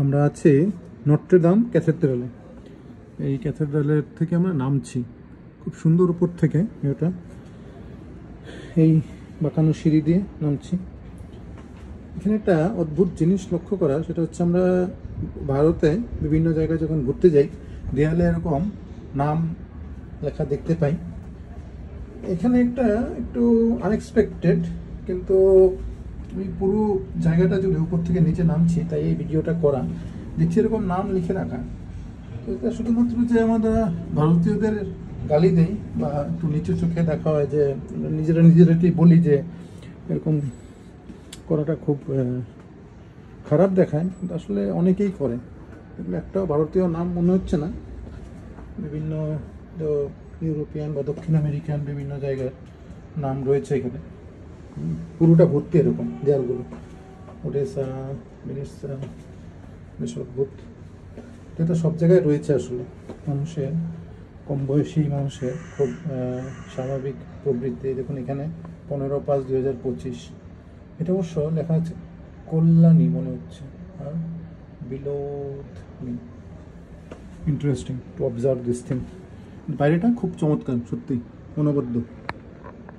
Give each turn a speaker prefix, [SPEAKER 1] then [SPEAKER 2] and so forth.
[SPEAKER 1] আমরা আছি নট্রেদাম ক্যাথেড্রালে। এই ক্যাথেড্রালের থেকে আমরা নামছি খুব সুন্দর উপর থেকে। এটা এই বাঁকানো সিঁড়ি দিয়ে নামছি। এখানে একটা অদ্ভুত জিনিস লক্ষ্য করা, সেটা হচ্ছে আমরা ভারতে বিভিন্ন জায়গায় যখন ঘুরতে যাই দেয়ালে এরকম নাম লেখা দেখতে পাই। এখানে একটা একটু আনএক্সপেক্টেড, কিন্তু আমি পুরো জায়গাটা জুড়ে উপর থেকে নিচে নামছি, তাই এই ভিডিওটা করা। দেখছি এরকম নাম লিখে রাখা। তো এটা শুধুমাত্র যে আমরা ভারতীয়দের গালি দেই বা একটু নিচু চোখে দেখা হয়, যে নিজেরাটি বলি যে এরকম করাটা খুব খারাপ দেখায়, কিন্তু আসলে অনেকেই করে। এগুলো একটাও ভারতীয় নাম মনে হচ্ছে না। বিভিন্ন ইউরোপিয়ান বা দক্ষিণ আমেরিকান বিভিন্ন জায়গার নাম রয়েছে এখানে। পুরোটা ভর্তি এরকম দেয়ালগুলো, ওডেসা, ভেনিসা, বেশ অদ্ভুত। এটা সব জায়গায় রয়েছে আসলে। মানুষের, কম বয়সী মানুষের খুব স্বাভাবিক প্রবৃত্তি। দেখুন এখানে 15/5/2025। এটা অবশ্য লেখা আছে কল্যাণী মনে হচ্ছে, আর বিলোদ মি। Interesting to observe this thing. বাইরেটা খুব চমৎকার, সত্যি অনবদ্য।